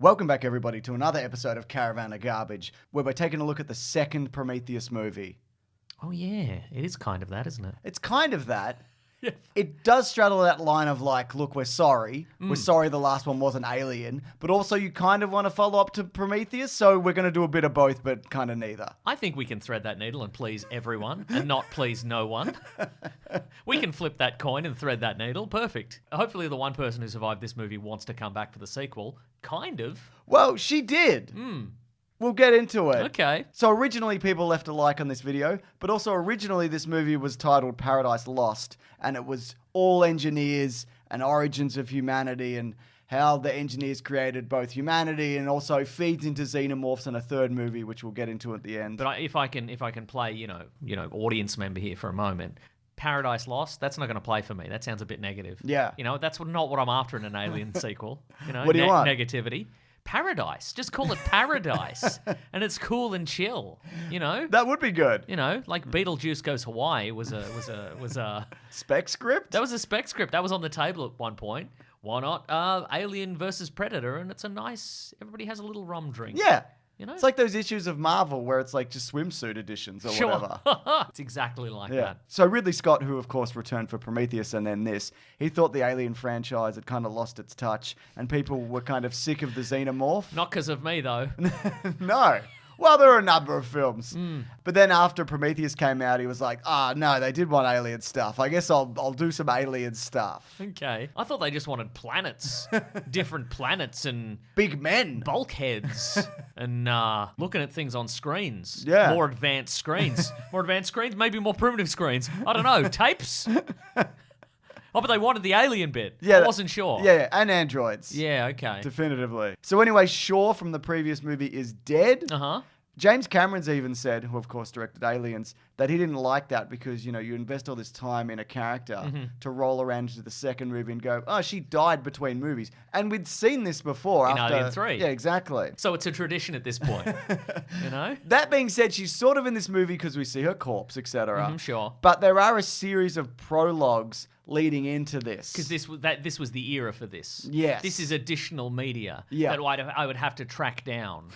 Welcome back, everybody, to another episode of Caravan of Garbage, where we're taking a look at the second Prometheus movie. Oh, yeah. It is kind of that, isn't it? It's kind of that. Yeah. It does straddle that line of like, look, we're sorry. We're sorry the last one was an alien. But also you kind of want to follow up to Prometheus, so we're going to do a bit of both, but kind of neither. I think we can thread that needle and please everyone and not please no one. We can flip that coin and thread that needle. Perfect. Hopefully the one person who survived this movie wants to come back for the sequel. Kind of. Well, she did. We'll get into it. Okay. So originally people left a like on this video, but also originally this movie was titled Paradise Lost, and it was all engineers and origins of humanity and how the engineers created both humanity and also feeds into Xenomorphs in a third movie, which we'll get into at the end. But if I can play, you know, audience member here for a moment. Paradise Lost, that's not going to play for me. That sounds a bit negative. Yeah. You know, that's not what I'm after in an Alien sequel. You know, What do you want? Negativity. Paradise. Just call it Paradise. And it's cool and chill, you know? That would be good. You know, like Beetlejuice Goes Hawaii was a Spec script? that was a spec script. That was on the table at one point. Why not Alien versus Predator? And it's a nice, everybody has a little rum drink. Yeah. You know? It's like those issues of Marvel where it's like just swimsuit editions or whatever. It's exactly like Yeah. that. So Ridley Scott, who of course returned for Prometheus and then this, he thought the Alien franchise had kind of lost its touch and people were kind of sick of the Xenomorph. Not because of me, though. No. Well, there are a number of films. But then after Prometheus came out, he was like, no, they did want alien stuff. I guess I'll do some alien stuff. Okay. I thought they just wanted planets. Different planets and Big men. bulkheads and looking at things on screens. Yeah. More advanced screens. More advanced screens, maybe more primitive screens. I don't know. Tapes? Oh, but they wanted the alien bit. Yeah, I wasn't sure. Yeah, and androids. Yeah, okay. Definitively. So anyway, Shaw from the previous movie is dead. Uh-huh. James Cameron's even said, who of course directed Aliens, that he didn't like that because, you know, you invest all this time in a character to roll around into the second movie and go, oh, she died between movies. And we'd seen this before. In after Alien 3. Yeah, exactly. So it's a tradition at this point, you know? That being said, she's sort of in this movie because we see her corpse, etc. Sure. But there are a series of prologues leading into this. Because this was the era for this. Yes. This is additional media Yeah. that I would have to track down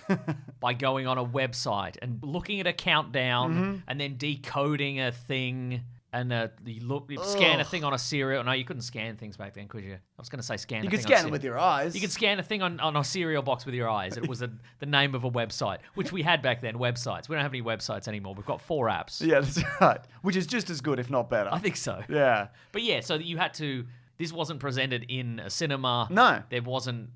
by going on a website and looking at a countdown and then decoding a thing. And you scan a thing on a serial. No, you couldn't scan things back then, could you? I was going to say scan. You a could thing on scan it with your eyes. You could scan a thing on a cereal box with your eyes. It was the name of a website, which we had back then. Websites. We don't have any websites anymore. We've got 4 apps. Yeah, that's right. Which is just as good, if not better. I think so. Yeah. But yeah, so you had to. This wasn't presented in a cinema. No. There wasn't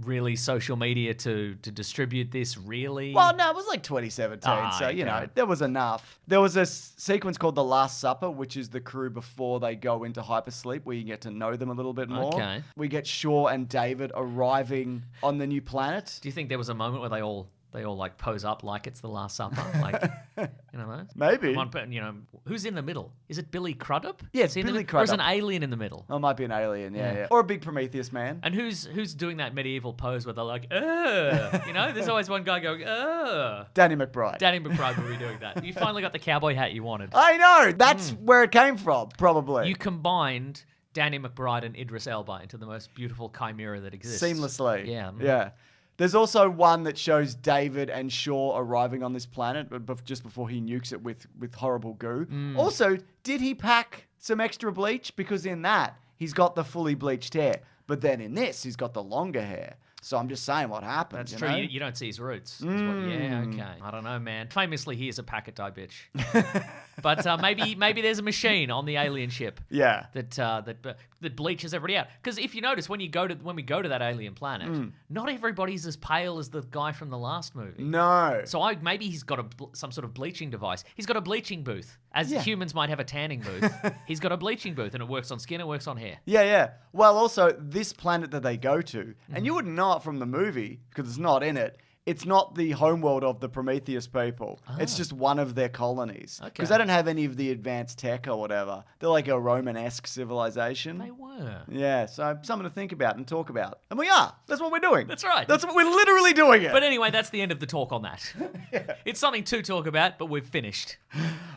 really social media to distribute this, really. Well, no, it was like 2017, so, you know, there was enough. There was a sequence called The Last Supper, which is the crew before they go into hypersleep, where you get to know them a little bit more. Okay. We get Shaw and David arriving on the new planet. Do you think there was a moment where they all like pose up like it's the Last Supper? Like, you know, Maybe. one, you know, who's in the middle? Is it Billy Crudup? Yeah, Is he in the Billy middle? Or is an Crudup. alien in the middle? Oh, it might be an alien, yeah. Or a big Prometheus man. And who's doing that medieval pose where they're like, ugh? You know, there's always one guy going, ugh. Danny McBride. Danny McBride will be doing that. You finally got the cowboy hat you wanted. I know! That's where it came from, probably. You combined Danny McBride and Idris Elba into the most beautiful chimera that exists. Seamlessly. Yeah. Yeah. There's also one that shows David and Shaw arriving on this planet, but just before he nukes it with horrible goo. Also, did he pack some extra bleach? Because in that, he's got the fully bleached hair. But then in this, he's got the longer hair. So I'm just saying what happened. That's you true. know? You don't see his roots. Yeah, okay. I don't know, man. Famously, he is a packet die bitch. But maybe there's a machine on the alien ship. Yeah. That bleaches everybody out. Because if you notice, when we go to that alien planet, not everybody's as pale as the guy from the last movie. No. So maybe he's got some sort of bleaching device. He's got a bleaching booth. As humans might have a tanning booth, he's got a bleaching booth, and it works on skin, it works on hair. Yeah. Well, also, this planet that they go to, and you wouldn't know it from the movie, because it's not in it, it's not the homeworld of the Prometheus people. It's just one of their colonies. Because they don't have any of the advanced tech or whatever. They're like a Roman-esque civilization. They were. Yeah, so something to think about and talk about. And we are. That's what we're doing. That's right. That's what we're literally doing it. But anyway, that's the end of the talk on that. It's something to talk about, but we've finished.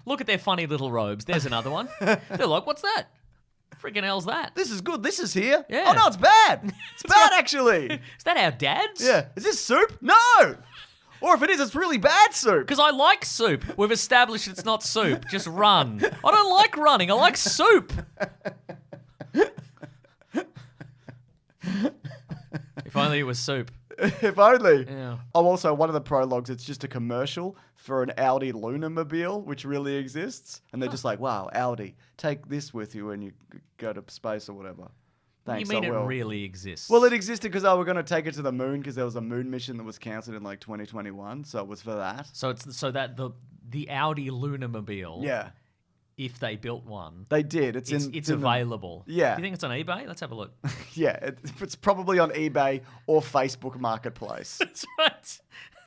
Look at their funny little robes. There's another one. They're like, what's that? Freaking hell's that? This is good. This is here. Yeah. Oh, no, it's bad. It's bad, actually. Is that our dad's? Yeah. Is this soup? No. Or if it is, it's really bad soup. Because I like soup. We've established it's not soup. Just run. I don't like running. I like soup. If only it was soup. If only. Yeah. Oh, also, one of the prologues, it's just a commercial for an Audi Lunamobile, which really exists. And they're just like, wow, Audi, take this with you when you go to space or whatever. Thanks, You mean I it will. really exists? Well, it existed because they were going to take it to the moon because there was a moon mission that was cancelled in like 2021. So it was for that. So that the Audi Lunamobile. Yeah. If they built one, They did. it's in the- available. Yeah. Do you think it's on eBay? Let's have a look. Yeah. It's probably on eBay or Facebook Marketplace. That's right.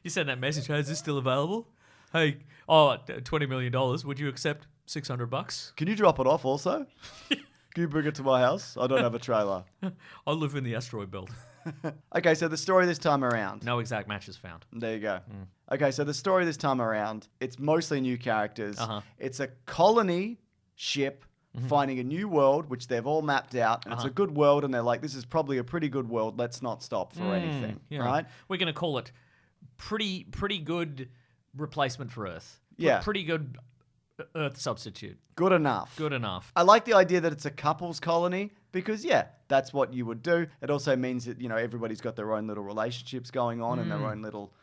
You send that message. Hey, is this still available? Hey, $20 million. Would you accept $600? Can you drop it off also? Can you bring it to my house? I don't have a trailer. I live in the asteroid belt. Okay, so the story this time around. No exact matches found. There you go. Okay, so the story this time around, it's mostly new characters. Uh-huh. It's a colony ship finding a new world, which they've all mapped out, and it's a good world, and they're like, this is probably a pretty good world. Let's not stop for anything, Yeah. right? We're going to call it pretty good replacement for Earth. Yeah. Pretty good Earth substitute. Good enough. Good enough. I like the idea that it's a couples colony because, yeah, that's what you would do. It also means that, everybody's got their own little relationships going on and their own little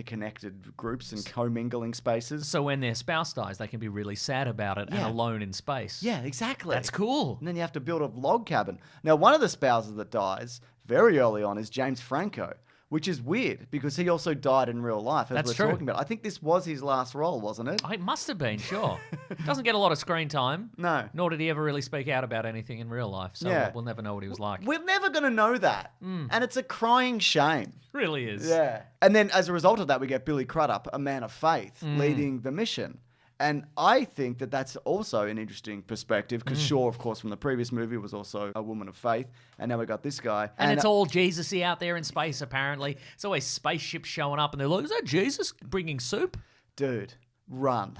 interconnected groups and commingling spaces. So when their spouse dies, they can be really sad about it and Yeah. alone in space. Yeah, exactly. That's cool. And then you have to build a log cabin. Now, one of the spouses that dies very early on is James Franco, which is weird because he also died in real life, as That's we're true. talking about. I think this was his last role, wasn't it? It must have been, sure. Doesn't get a lot of screen time. No. Nor did he ever really speak out about anything in real life. So Yeah. we'll never know what he was like. We're never going to know that. And it's a crying shame. Really is. Yeah. And then as a result of that, we get Billy Crudup, a man of faith, leading the mission. And I think that that's also an interesting perspective because Shaw, of course, from the previous movie was also a woman of faith. And now we got this guy. And it's all Jesus-y out there in space, apparently. It's always spaceships showing up and they're like, is that Jesus bringing soup? Dude, run.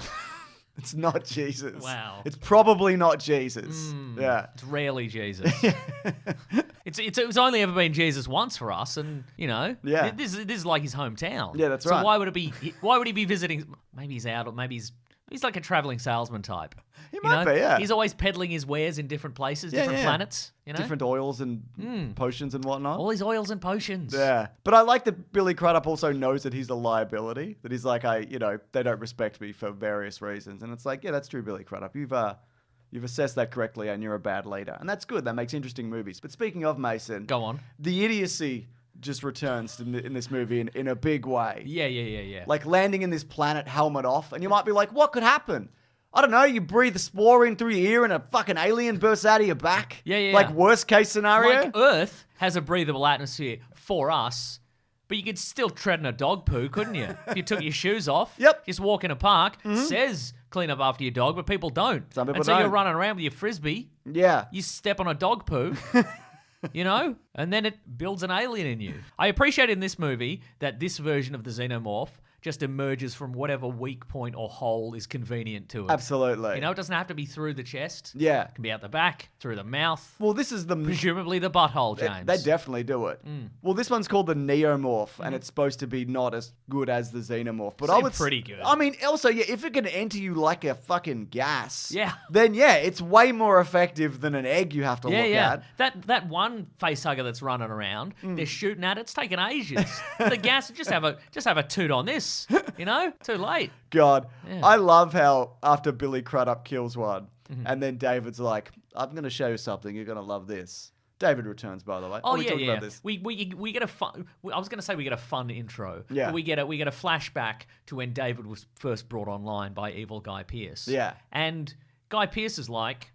It's not Jesus. Wow. It's probably not Jesus. Yeah. It's rarely Jesus. It's only ever been Jesus once for us, and Yeah. this is like his hometown. Yeah, that's so right. why would he be visiting? Maybe he's out, or maybe he's like a traveling salesman type. He might be, yeah. He's always peddling his wares in different places, different planets. Different oils and potions and whatnot. all these oils and potions. Yeah. But I like that Billy Crudup also knows that he's a liability, that he's like, they don't respect me for various reasons. And it's like, yeah, that's true, Billy Crudup. You've assessed that correctly and you're a bad leader. And that's good. That makes interesting movies. But speaking of Mason, Go on. the idiocy just returns in this movie in a big way. Yeah. Like landing in this planet, helmet off, and you might be like, what could happen? I don't know, you breathe the spore in through your ear and a fucking alien bursts out of your back? Yeah. Like worst case scenario? Like Earth has a breathable atmosphere for us, but you could still tread in a dog poo, couldn't you? If you took your shoes off. Yep. Just walk in a park, says clean up after your dog, but people don't. Some people and so don't. you're running around with your frisbee, Yeah. you step on a dog poo, and then it builds an alien in you. I appreciate in this movie that this version of the Xenomorph just emerges from whatever weak point or hole is convenient to it. Absolutely. It doesn't have to be through the chest. Yeah. It can be out the back, through the mouth, Well, this is the... presumably the butthole, James. They definitely do it. Well, this one's called the Neomorph, and it's supposed to be not as good as the Xenomorph. But I Seem would pretty good. I mean, also, yeah, if it can enter you like a fucking gas, Yeah. then yeah, it's way more effective than an egg you have to look at. That one facehugger that's running around, they're shooting at it. It's taking ages. The gas, just have a toot on this. Too late. God, Yeah. I love how after Billy Crudup kills one, and then David's like, "I'm going to show you something. You're going to love this." David returns, by the way. Oh we yeah, talked yeah. about this. We get a fun. I was going to say we get a fun intro. Yeah. But we get a flashback to when David was first brought online by evil Guy Pearce. Yeah. And Guy Pearce is like,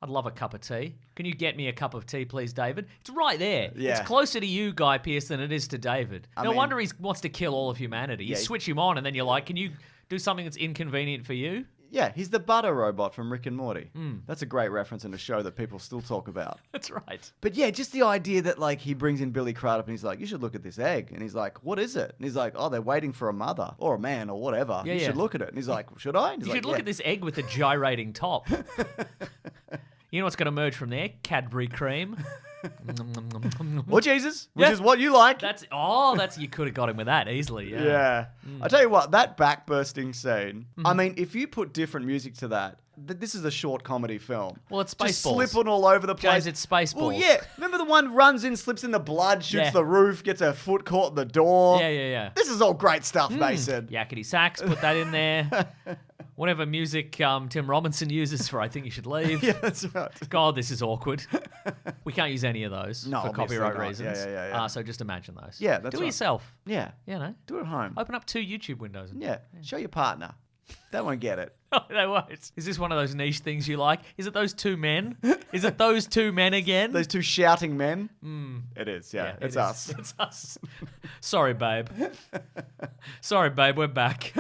I'd love a cup of tea. Can you get me a cup of tea, please, David? It's right there. Yeah. It's closer to you, Guy Pearce, than it is to David. I No mean- wonder he wants to kill all of humanity. You Yeah. switch him on, and then you're like, can you do something that's inconvenient for you? Yeah, he's the butter robot from Rick and Morty. That's a great reference in a show that people still talk about. That's right. But yeah, just the idea that like he brings in Billy Crudup and he's like, "You should look at this egg," and he's like, "What is it?" And he's like, "Oh, they're waiting for a mother or a man or whatever. Yeah, you yeah. should look at it." And he's like, "Should I?" And he's You like, should look "Yeah." at this egg with the gyrating top. You know what's going to emerge from there? Cadbury cream. Or Jesus, which Yeah. is what you like. That's you could have got him with that easily. Yeah. Yeah. I tell you what, that backbursting scene, I mean, if you put different music to that, this is a short comedy film. Well, it's Just Spaceballs. slipping all over the place. James, it's Spaceballs. Well, yeah. Remember the one runs in, slips in the blood, shoots Yeah. the roof, gets her foot caught in the door? Yeah. This is all great stuff, Mason. Yakety sax, put that in there. Whatever music Tim Robinson uses for I Think You Should Leave. Yeah, that's right. God, this is awkward. We can't use any of those No, for obviously copyright not. reasons. Yeah. So just imagine those. Yeah, that's Do it right. yourself. Yeah. You know, Do it at home. open up 2 YouTube windows. Yeah. Show your partner. They won't get it. Oh, they won't. Is this one of those niche things you like? Is it those 2 men? Is it those 2 men again? Those 2 shouting men? It is, yeah. it It's is. us. It's us. Sorry, babe. Sorry, babe. We're back.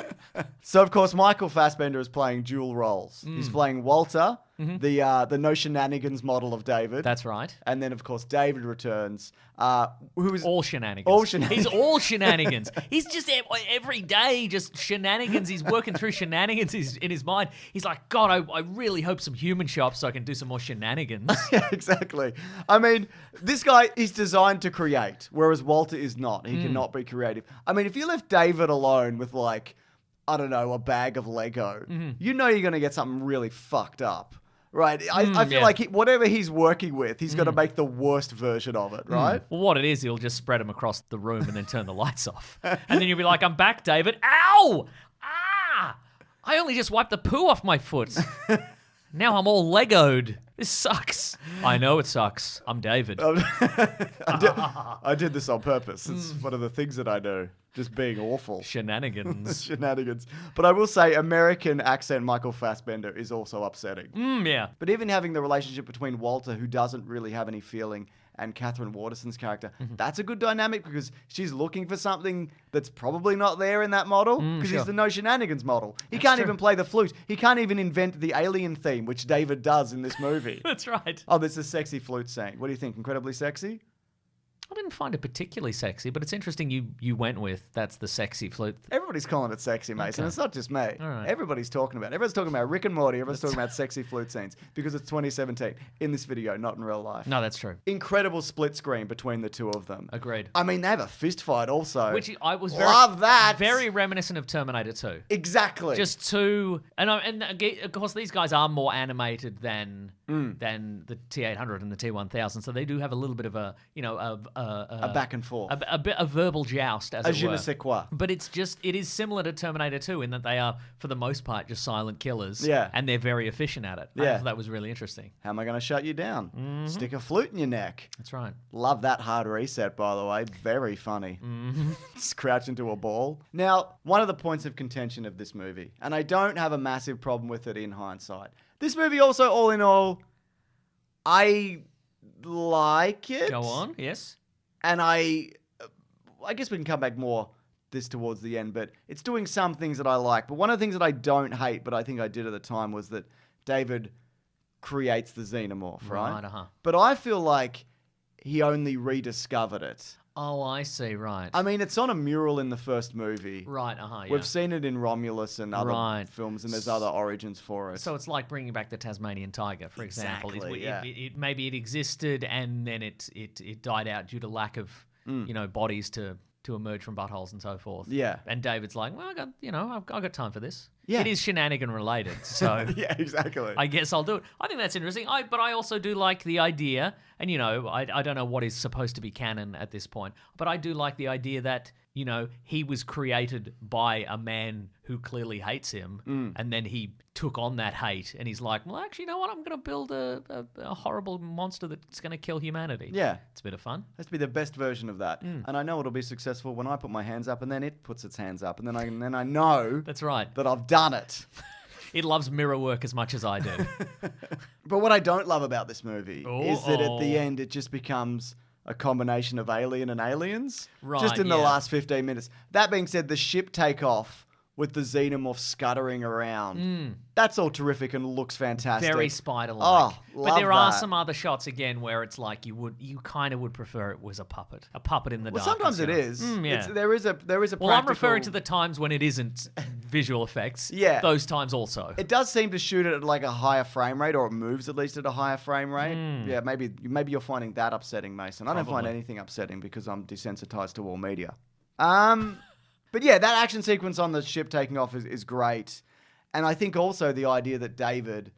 So, of course, Michael Fassbender is playing dual roles. He's playing Walter, the no shenanigans model of David. That's right. And then, of course, David returns, who is... All shenanigans. All shenanigans. He's all shenanigans. He's just every day just shenanigans. He's working through shenanigans in his mind. He's like, God, I really hope some humans show up so I can do some more shenanigans. Yeah, exactly. I mean, this guy is designed to create, whereas Walter is not. He cannot be creative. I mean, if you left David alone with, like, I don't know, a bag of Lego, you know you're going to get something really fucked up. Right, I feel yeah. like whatever he's working with, he's got to make the worst version of it, right? Well, what it is, he'll just spread them across the room and then turn the lights off. And then you'll be like, I'm back, David. Ow! Ah! I only just wiped the poo off my foot. Now I'm all Legoed. This sucks. I know it sucks. I'm David. I did this on purpose. It's one of the things that I do. Just being awful. Shenanigans. Shenanigans. But I will say American accent Michael Fassbender is also upsetting. Yeah. But even having the relationship between Walter, who doesn't really have any feeling, and Catherine Waterston's character, that's a good dynamic because she's looking for something that's probably not there in that model because sure. he's the no shenanigans model. He can't even play the flute. He can't even invent the alien theme, which David does in this movie. That's right. Oh, there's a sexy flute scene. What do you think? Incredibly sexy? I didn't find it particularly sexy, but it's interesting you went with that's the sexy flute. Everybody's calling it sexy, Mason. Okay. It's not just me. All right. Everybody's talking about it. Everyone's talking about Rick and Morty. Everyone's talking about sexy flute scenes because it's 2017 in this video, not in real life. No, that's true. Incredible split screen between the two of them. Agreed. I mean, they have a fist fight also. Which I was Love that. very reminiscent of Terminator 2. Exactly. Just two, and of course these guys are more animated than the T800 and the T1000, so they do have a little bit of a a back and forth. a bit of verbal joust, as A it je were. ne sais quoi. But it is similar to Terminator 2 in that they are, for the most part, just silent killers. Yeah. And they're very efficient at it. I Yeah. thought that was really interesting. How am I going to shut you down? Stick a flute in your neck. That's right. Love that hard reset, by the way. Very funny. Just crouch into a ball. Now, one of the points of contention of this movie, and I don't have a massive problem with it in hindsight. This movie also, all in all, I like it. Go on. Yes. And I guess we can come back more this towards the end, but it's doing some things that I like. But one of the things that I don't hate, but I think I did at the time, was that David creates the Xenomorph, right? Right, uh-huh. But I feel like he only rediscovered it. Oh, I see. Right. I mean, it's on a mural in the first movie. Right. Uh-huh. Yeah. We've seen it in Romulus and other Right. films, and there's other origins for it. So it's like bringing back the Tasmanian tiger, for example. Exactly, yeah. Maybe it existed and then it died out due to lack of bodies to emerge from buttholes and so forth. Yeah. And David's like, well, I've got time for this. Yeah. It is shenanigan related, so Yeah, exactly. I guess I'll do it. I think that's interesting. But I also do like the idea, and I don't know what is supposed to be canon at this point, but I do like the idea that he was created by a man who clearly hates him, and then he took on that hate, and he's like, well, actually, you know what? I'm going to build a horrible monster that's going to kill humanity. Yeah. It's a bit of fun. Has to be the best version of that. And I know it'll be successful when I put my hands up, and then it puts its hands up, and then I know That's right. that I've done it. It loves mirror work as much as I do. But what I don't love about this movie is that at the Oh. end it just becomes a combination of Alien and Aliens. Right, Just in the yeah. last 15 minutes. That being said, the ship take off with the Xenomorph scuttering around. That's all terrific and looks fantastic. Very spider-like. Oh, but love there are that. some other shots again where it's like you kind of would prefer it was a puppet in the Well, dark. sometimes it is. Yeah. There is a Well, I'm practical- referring to the times when it isn't visual effects. Yeah. Those times also. It does seem to shoot it at like a higher frame rate, or it moves at least at a higher frame rate. Yeah, maybe you're finding that upsetting, Mason. I don't find Probably. anything upsetting because I'm desensitized to all media. But yeah, that action sequence on the ship taking off is great. And I think also the idea that David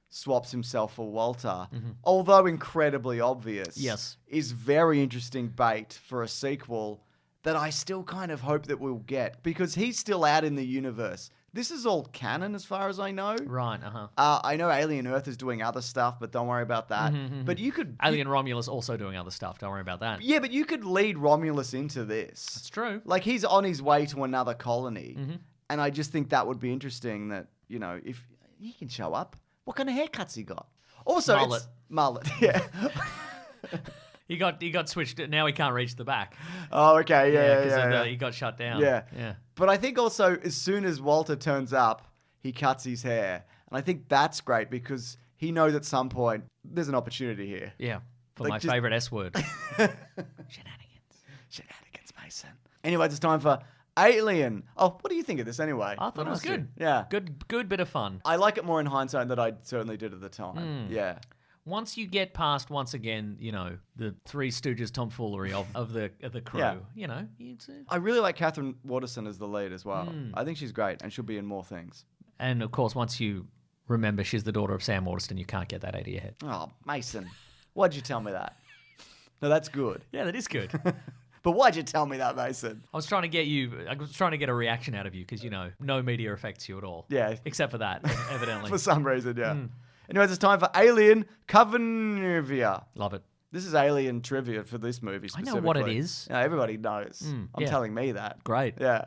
swaps himself for Walter, although incredibly obvious, Yes. is very interesting bait for a sequel that I still kind of hope that we'll get, because he's still out in the universe. This is all canon as far as I know. Right, I know Alien Earth is doing other stuff, but don't worry about that. But you could... Alien Romulus also doing other stuff. Don't worry about that. Yeah, but you could lead Romulus into this. It's true. Like, he's on his way to another colony. And I just think that would be interesting that, you know, if he can show up. What kind of haircuts he got? Also, Mullet. Mullet, yeah. He got switched. Now he can't reach the back. Oh, okay, yeah. He got shut down. Yeah. Yeah. But I think also, as soon as Walter turns up, he cuts his hair. And I think that's great because he knows at some point there's an opportunity here. Yeah. For Like, my just- favorite S word. Shenanigans, Mason. Anyways, it's time for Alien. Oh, what do you think of this anyway? I thought it was good. Yeah. Good bit of fun. I like it more in hindsight than I certainly did at the time. Yeah. Once you get past, once again, you know, the Three Stooges tomfoolery of the crew, Yeah. you know, it's, I really like Catherine Waterston as the lead as well. I think she's great and she'll be in more things. and of course, once you remember she's the daughter of Sam Waterston, you can't get that out of your head. Oh, Mason. Why'd you tell me that? No, that's good. Yeah, that is good. But why'd you tell me that, Mason? I was trying to get a reaction out of you because, you know, no media affects you at all. Yeah. Except for that, evidently. For some reason, yeah. Anyways, it's time for Alien Covenant. Love it. This is Alien trivia for this movie I know specifically. what it is. Yeah, everybody knows. I'm yeah. telling me that. Great. Yeah.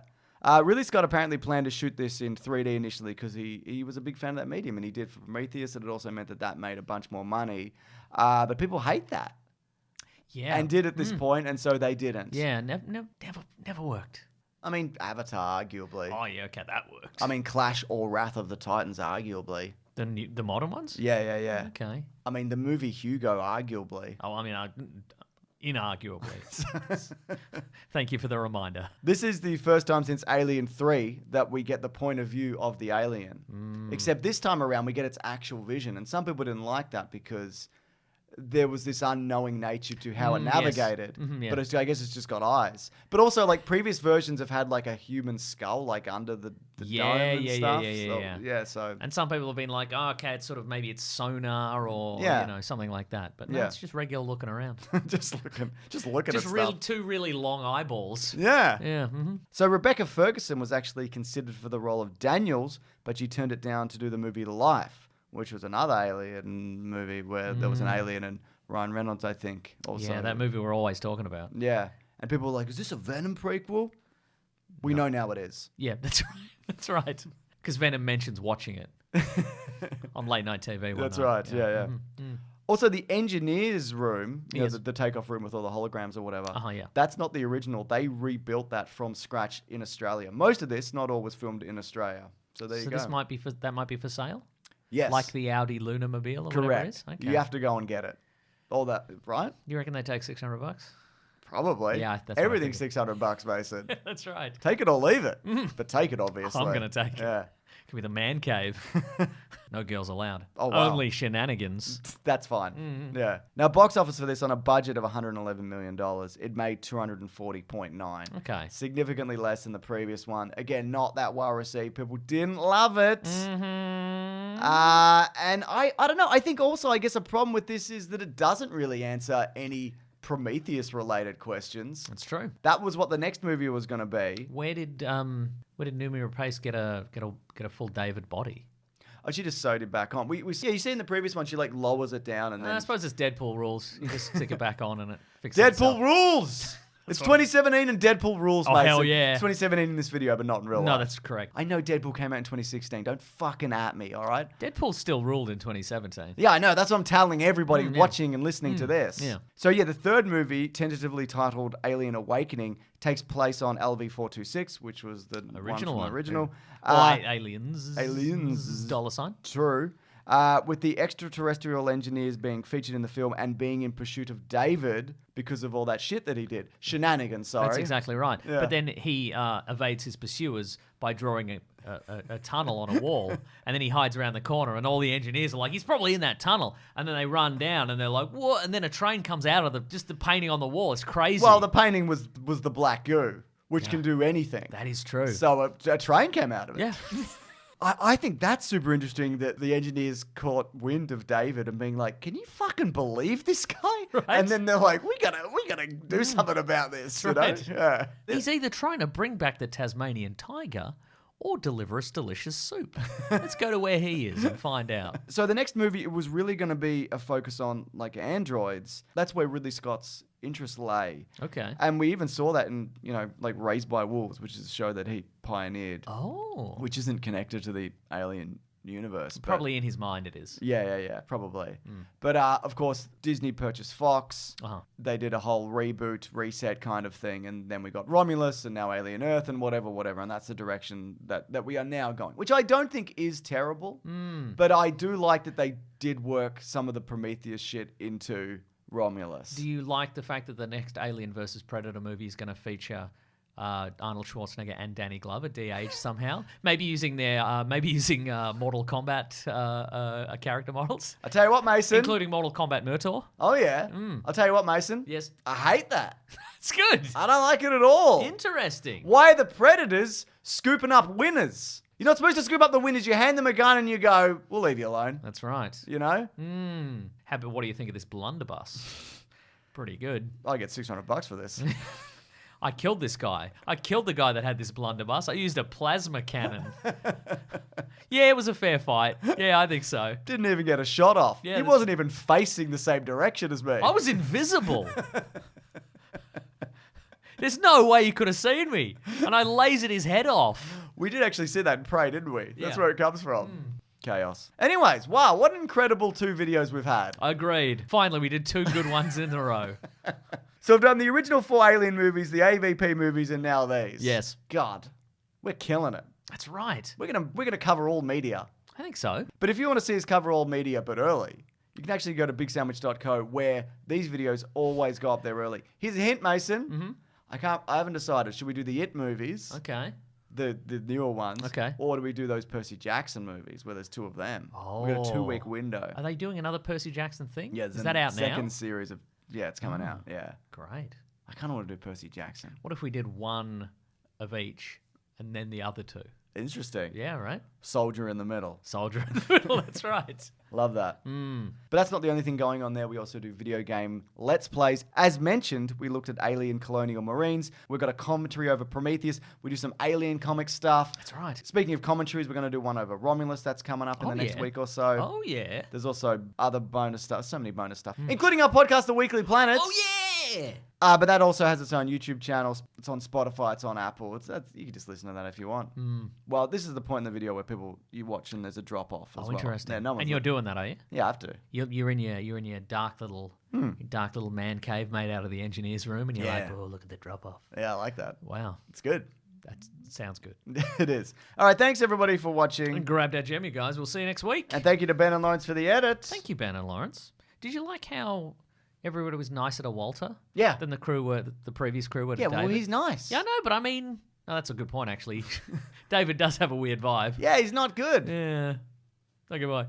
Ridley Scott apparently planned to shoot this in 3D initially because he was a big fan of that medium, and he did for Prometheus, and it also meant that made a bunch more money. But people hate that. Yeah. And did at this point, and so they didn't. Yeah, never worked. I mean, Avatar, arguably. Oh, yeah, okay, that worked. I mean, Clash or Wrath of the Titans, arguably. The modern ones? Yeah. Okay. I mean, the movie Hugo, arguably. Oh, I mean, inarguably. Thank you for the reminder. This is the first time since Alien 3 that we get the point of view of the alien. Except this time around, we get its actual vision. And some people didn't like that because there was this unknowing nature to how it yes. navigated. Yeah. But I guess it's just got eyes. But also, like, previous versions have had, like, a human skull, like, under the dome and stuff. So And some people have been like, oh, okay, it's sort of maybe it's sonar or you know something like that. But no, Yeah. it's just regular looking around. just looking just at really stuff. two really long eyeballs. Yeah. Yeah. So Rebecca Ferguson was actually considered for the role of Daniels, but she turned it down to do the movie Life, which was another alien movie where there was an alien and Ryan Reynolds, I think, also. Yeah, that movie we're always talking about. Yeah. And people were like, is this a Venom prequel? We know now it is. Yeah, that's right. That's right. Because Venom mentions watching it on late night TV. That's night. right. Yeah. Also, the engineer's room, you know, Yes. the takeoff room with all the holograms or whatever, Yeah. that's not the original. They rebuilt that from scratch in Australia. Most of this, not all, was filmed in Australia. So there you go. This might be for sale? Yes. Like the Audi Lunamobile or whatever it is? Correct. Okay. You have to go and get it. All that, right? You reckon they take $600? Probably. Yeah, that's what I Everything's figured. $600, Mason. That's right. Take it or leave it. But take it, obviously. I'm going to take it. Yeah. Could be the man cave. No girls allowed. Oh, wow. Only shenanigans. That's fine. Yeah. Now, box office for this on a budget of $111 million, it made $240.9. Okay. Significantly less than the previous one. Again, not that well received. People didn't love it. And I don't know. I think also, I guess a problem with this is that it doesn't really answer any Prometheus-related questions. That's true. That was what the next movie was going to be. Where did Noomi Rapace get a full David body? Oh, she just sewed it back on. You see in the previous one, she like lowers it down and then... I suppose it's Deadpool rules. You just stick it back on and it fixes itself. Deadpool rules! It's 2017 and Deadpool rules, Oh, mate. hell yeah. It's 2017 in this video, but not in real life. No, that's correct. I know Deadpool came out in 2016. Don't fucking at me, all right? Deadpool still ruled in 2017. Yeah, I know. That's what I'm telling everybody watching and listening to this. Yeah. So, yeah, the third movie, tentatively titled Alien Awakening, takes place on LV-426, which was the Original one one. from the original. Aliens. Aliens. Dollar sign. True. with the extraterrestrial engineers being featured in the film and being in pursuit of David because of all that shit that he did. Shenanigans, sorry. That's exactly right. Yeah. But then he evades his pursuers by drawing a tunnel on a wall, and then he hides around the corner, and all the engineers are like, he's probably in that tunnel. And then they run down, and they're like, what? And then a train comes out of just the painting on the wall. It's crazy. Well, the painting was the black goo, which can do anything. That is true. So a train came out of it. Yeah. I think that's super interesting that the engineers caught wind of David and being like, can you fucking believe this guy? Right. And then they're like, we gotta do something about this. You know? Right. Yeah. He's either trying to bring back the Tasmanian tiger or deliver us delicious soup. Let's go to where he is and find out. So the next movie, it was really going to be a focus on like androids. That's where Ridley Scott's interest lay. Okay. And we even saw that in, like Raised by Wolves, which is a show that he pioneered. Oh. Which isn't connected to the Alien universe. Probably in his mind it is. Yeah, probably. But of course, Disney purchased Fox. Uh-huh. They did a whole reboot, reset kind of thing, and then we got Romulus and now Alien Earth and whatever, and that's the direction that we are now going, which I don't think is terrible, but I do like that they did work some of the Prometheus shit into Romulus. Do you like the fact that the next Alien versus Predator movie is going to feature Arnold Schwarzenegger and Danny Glover de-aged somehow? Maybe using Mortal Kombat character models, I'll tell you what, Mason. including Mortal Kombat Murtaugh. Oh, yeah. I'll tell you what, Mason. Yes, I hate that. it's good. I don't like it at all. Interesting. Why are the Predators scooping up winners? You're not supposed to scoop up the winners. You hand them a gun and you go, we'll leave you alone. That's right. You know? But what do you think of this blunderbuss? Pretty good. I get $600 for this. I killed this guy. I killed the guy that had this blunderbuss. I used a plasma cannon. Yeah, it was a fair fight. Yeah, I think so. Didn't even get a shot off. Yeah, He wasn't even facing the same direction as me. I was invisible. There's no way you could have seen me. And I lasered his head off. We did actually see that in Prey, didn't we? That's Yeah. where it comes from. Chaos. Anyways, wow, what an incredible 2 videos we've had. Agreed. Finally, we did 2 good ones in a row. So we've done the original 4 Alien movies, the AVP movies, and now these. Yes. God, we're killing it. That's right. We're gonna cover all media. I think so. But if you want to see us cover all media but early, you can actually go to bigsandwich.co where these videos always go up there early. Here's a hint, Mason. I haven't decided. Should we do the It movies? Okay. The newer ones. Okay. Or do we do those Percy Jackson movies where there's 2 of them? We've got a 2-week window. Are they doing another Percy Jackson thing? Yeah, Is that out now? Second series of... Yeah, it's coming out. Yeah. Great. I kind of want to do Percy Jackson. What if we did one of each and then the other 2? Interesting. Yeah, right? Soldier in the middle. Soldier in the middle, that's right. Love that. But that's not the only thing going on there. We also do video game Let's Plays. As mentioned, we looked at Alien Colonial Marines. We've got a commentary over Prometheus. We do some Alien comic stuff. That's right. Speaking of commentaries, we're going to do one over Romulus. That's coming up in the next week or so. Oh, yeah. There's also other bonus stuff. So many bonus stuff. Including our podcast, The Weekly Planet. Oh, yeah. But that also has its own YouTube channel. It's on Spotify. It's on Apple. You can just listen to that if you want. Well, this is the point in the video where you watch and there's a drop off as well. Interesting. Yeah, no one's and you're doing that, are you? Yeah, I have to. You're in your dark little man cave made out of the engineer's room, and you're like, oh, look at the drop off. Yeah, I like that. Wow, It's good. that sounds good. It is. All right, thanks everybody for watching. And grab that gem, you guys. We'll see you next week. And thank you to Ben and Lawrence for the edit. Thank you, Ben and Lawrence. Did you like how everybody was nicer to Walter? Yeah. Than the previous crew were to Yeah, David? well, he's nice. Yeah, I know, but I mean, that's a good point, actually. David does have a weird vibe. Yeah, he's not good. Yeah. Okay, bye.